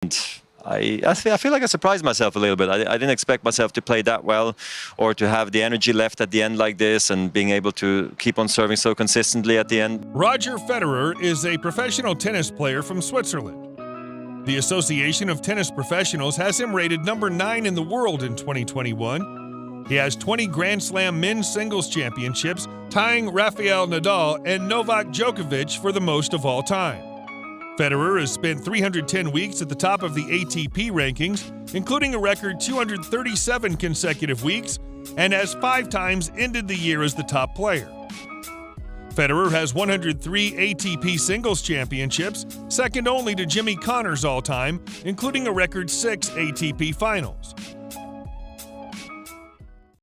I feel like I surprised myself a little bit. I didn't expect myself to play that well or to have the energy left at the end like this and being able to keep on serving so consistently at the end. Roger Federer is a professional tennis player from Switzerland. The Association of Tennis Professionals has him rated number 9 in the world in 2021. He has 20 Grand Slam men's singles championships, tying Rafael Nadal and Novak Djokovic for the most of all time. Federer has spent 310 weeks at the top of the ATP rankings, including a record 237 consecutive weeks, and has 5 times ended the year as the top player. Federer has 103 ATP singles championships, second only to Jimmy Connors all-time, including a record 6 ATP finals.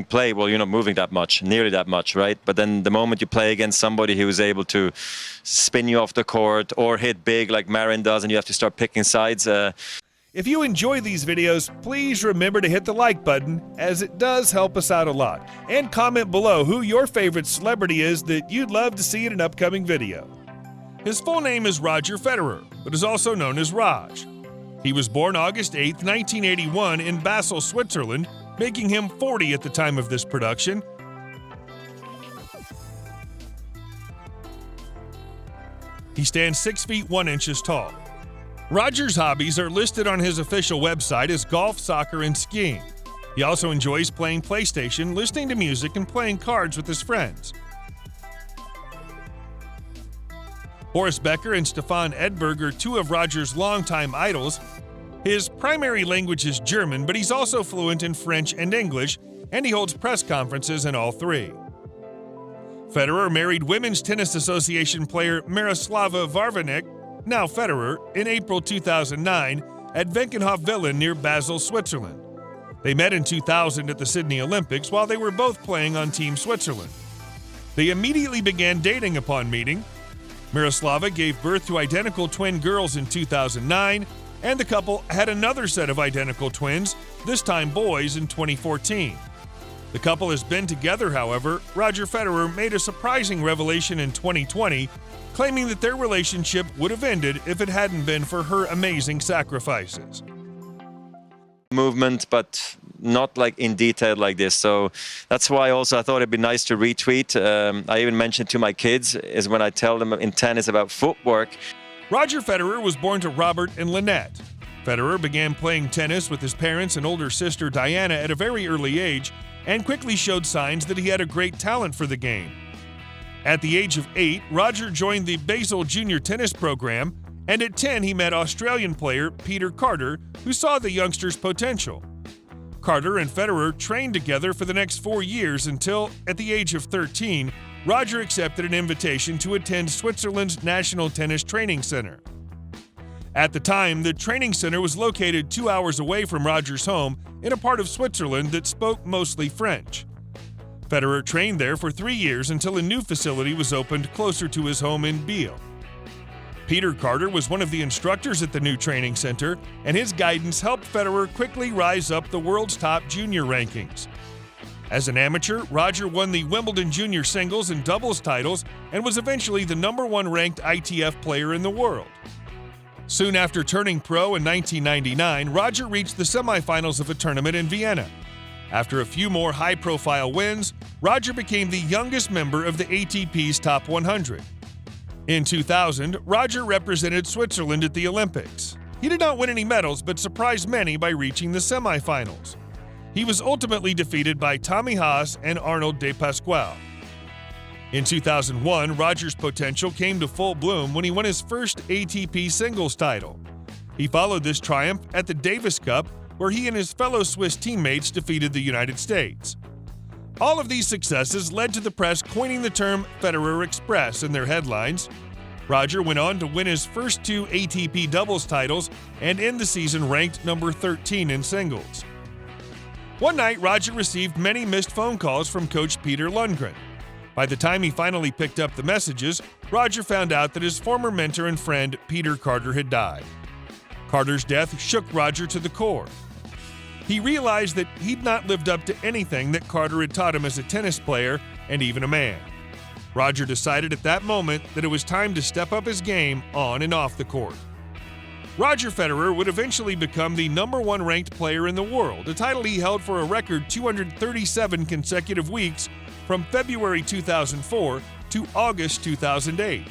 Play, well, you're not moving that much, nearly that much, right? But then the moment you play against somebody who is able to spin you off the court or hit big like Marin does, and you have to start picking sides. If you enjoy these videos, please remember to hit the like button, as it does help us out a lot. And comment below who your favorite celebrity is that you'd love to see in an upcoming video. His full name is Roger Federer, but is also known as Raj. He was born August 8, 1981 in Basel, Switzerland, making him 40 at the time of this production. He stands 6 feet 1 inches tall. Roger's hobbies are listed on his official website as golf, soccer, and skiing. He also enjoys playing PlayStation, listening to music, and playing cards with his friends. Boris Becker and Stefan Edberg are 2 of Roger's longtime idols. His primary language is German, but he's also fluent in French and English, and he holds press conferences in all 3. Federer married Women's Tennis Association player Miroslava Varvanek, now Federer, in April 2009 at Venkenhof Villa near Basel, Switzerland. They met in 2000 at the Sydney Olympics while they were both playing on Team Switzerland. They immediately began dating upon meeting. Miroslava gave birth to identical twin girls in 2009, and the couple had another set of identical twins, this time boys, in 2014. The couple has been together, however. Roger Federer made a surprising revelation in 2020, claiming that their relationship would have ended if it hadn't been for her amazing sacrifices. Movement, but not like in detail like this. So that's why also I thought it'd be nice to retweet. I even mentioned to my kids is when I tell them in tennis about footwork. Roger Federer was born to Robert and Lynette. Federer began playing tennis with his parents and older sister Diana at a very early age and quickly showed signs that he had a great talent for the game. At the age of 8, Roger joined the Basel Junior Tennis program, and at 10 he met Australian player Peter Carter, who saw the youngster's potential. Carter and Federer trained together for the next 4 years until, at the age of 13, Roger accepted an invitation to attend Switzerland's National Tennis Training Center. At the time, the training center was located 2 hours away from Roger's home in a part of Switzerland that spoke mostly French. Federer trained there for 3 years until a new facility was opened closer to his home in Biel. Peter Carter was one of the instructors at the new training center, and his guidance helped Federer quickly rise up the world's top junior rankings. As an amateur, Roger won the Wimbledon Junior Singles and Doubles titles and was eventually the #1 ranked ITF player in the world. Soon after turning pro in 1999, Roger reached the semifinals of a tournament in Vienna. After a few more high-profile wins, Roger became the youngest member of the ATP's top 100. In 2000, Roger represented Switzerland at the Olympics. He did not win any medals, but surprised many by reaching the semifinals. He was ultimately defeated by Tommy Haas and Arnold de Pasquale. In 2001, Roger's potential came to full bloom when he won his first ATP singles title. He followed this triumph at the Davis Cup, where he and his fellow Swiss teammates defeated the United States. All of these successes led to the press coining the term Federer Express in their headlines. Roger went on to win his first 2 ATP doubles titles and end the season ranked number 13 in singles. One night, Roger received many missed phone calls from coach Peter Lundgren. By the time he finally picked up the messages, Roger found out that his former mentor and friend Peter Carter had died. Carter's death shook Roger to the core. He realized that he'd not lived up to anything that Carter had taught him as a tennis player and even a man. Roger decided at that moment that it was time to step up his game on and off the court. Roger Federer would eventually become the #1 ranked player in the world, a title he held for a record 237 consecutive weeks from February 2004 to August 2008.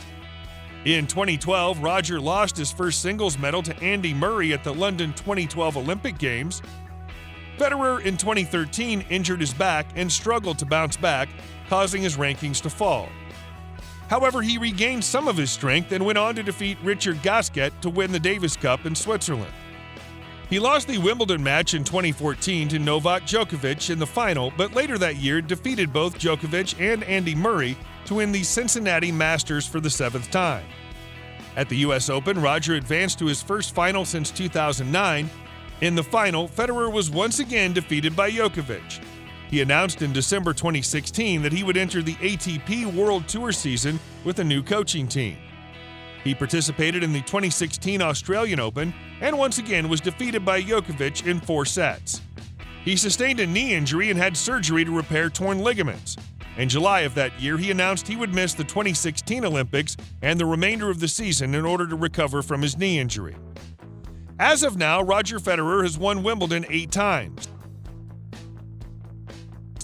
In 2012, Roger lost his first singles medal to Andy Murray at the London 2012 Olympic Games. Federer in 2013 injured his back and struggled to bounce back, causing his rankings to fall. However, he regained some of his strength and went on to defeat Richard Gasquet to win the Davis Cup in Switzerland. He lost the Wimbledon match in 2014 to Novak Djokovic in the final, but later that year defeated both Djokovic and Andy Murray to win the Cincinnati Masters for the 7th time. At the U.S. Open, Roger advanced to his first final since 2009. In the final, Federer was once again defeated by Djokovic. He announced in December 2016 that he would enter the ATP World Tour season with a new coaching team. He participated in the 2016 Australian Open and once again was defeated by Djokovic in 4 sets. He sustained a knee injury and had surgery to repair torn ligaments. In July of that year, he announced he would miss the 2016 Olympics and the remainder of the season in order to recover from his knee injury. As of now, Roger Federer has won Wimbledon 8 times,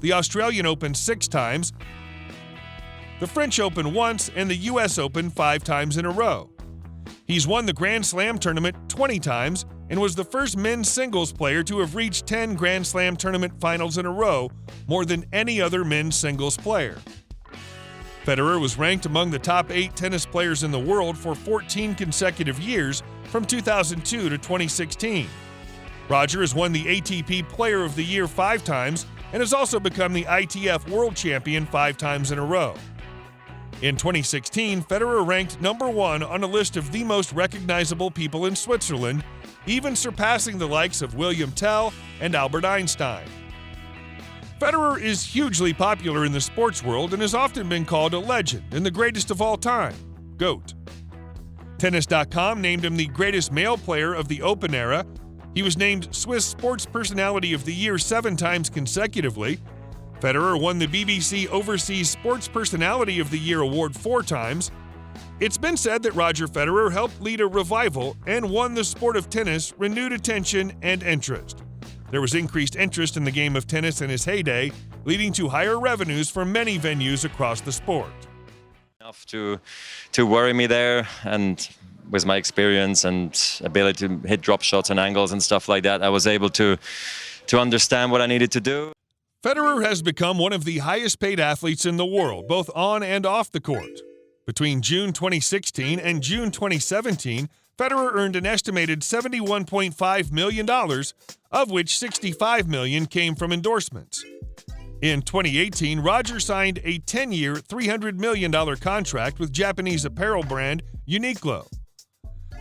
the Australian Open 6 times, the French Open once, and the U.S. Open 5 times in a row. He's won the Grand Slam tournament 20 times and was the first men's singles player to have reached 10 Grand Slam tournament finals in a row, more than any other men's singles player. Federer was ranked among the top 8 tennis players in the world for 14 consecutive years from 2002 to 2016. Roger has won the ATP Player of the Year 5 times and has also become the ITF World Champion 5 times in a row. In 2016, Federer ranked #1 on a list of the most recognizable people in Switzerland, even surpassing the likes of William Tell and Albert Einstein. Federer is hugely popular in the sports world and has often been called a legend and the greatest of all time, GOAT. Tennis.com named him the greatest male player of the Open era. He was named Swiss Sports Personality of the Year 7 times consecutively. Federer won the BBC Overseas Sports Personality of the Year award 4 times. It's been said that Roger Federer helped lead a revival and won the sport of tennis renewed attention and interest. There was increased interest in the game of tennis in his heyday, leading to higher revenues for many venues across the sport. Enough to worry me there, and with my experience and ability to hit drop shots and angles and stuff like that, I was able to understand what I needed to do. Federer has become one of the highest paid athletes in the world, both on and off the court. Between June 2016 and June 2017, Federer earned an estimated $71.5 million, of which $65 million came from endorsements. In 2018, Roger signed a 10-year, $300 million contract with Japanese apparel brand Uniqlo.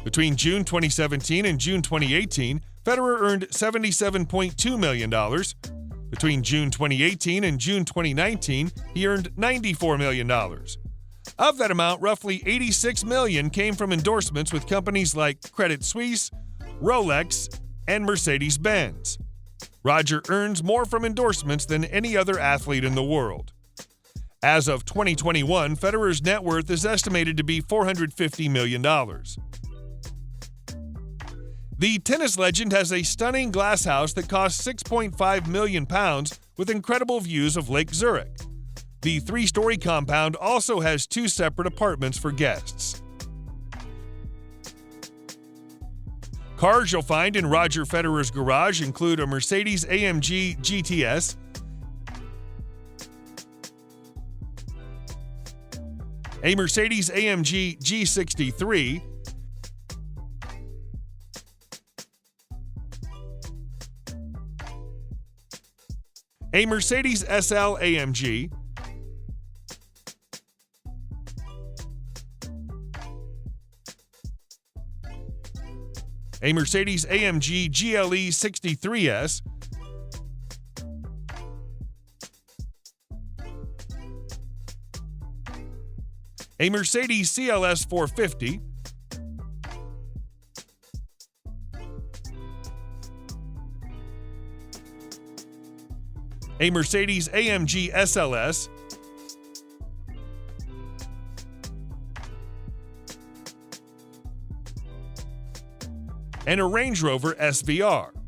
Between June 2017 and June 2018, Federer earned $77.2 million. Between June 2018 and June 2019, he earned $94 million. Of that amount, roughly $86 million came from endorsements with companies like Credit Suisse, Rolex, and Mercedes-Benz. Roger earns more from endorsements than any other athlete in the world. As of 2021, Federer's net worth is estimated to be $450 million. The tennis legend has a stunning glass house that costs £6.5 million with incredible views of Lake Zurich. The 3-story compound also has 2 separate apartments for guests. Cars you'll find in Roger Federer's garage include a Mercedes-AMG GTS, a Mercedes-AMG G63, a Mercedes SL-AMG, a Mercedes-AMG GLE 63S, a Mercedes CLS 450, a Mercedes-AMG SLS, and a Range Rover SVR.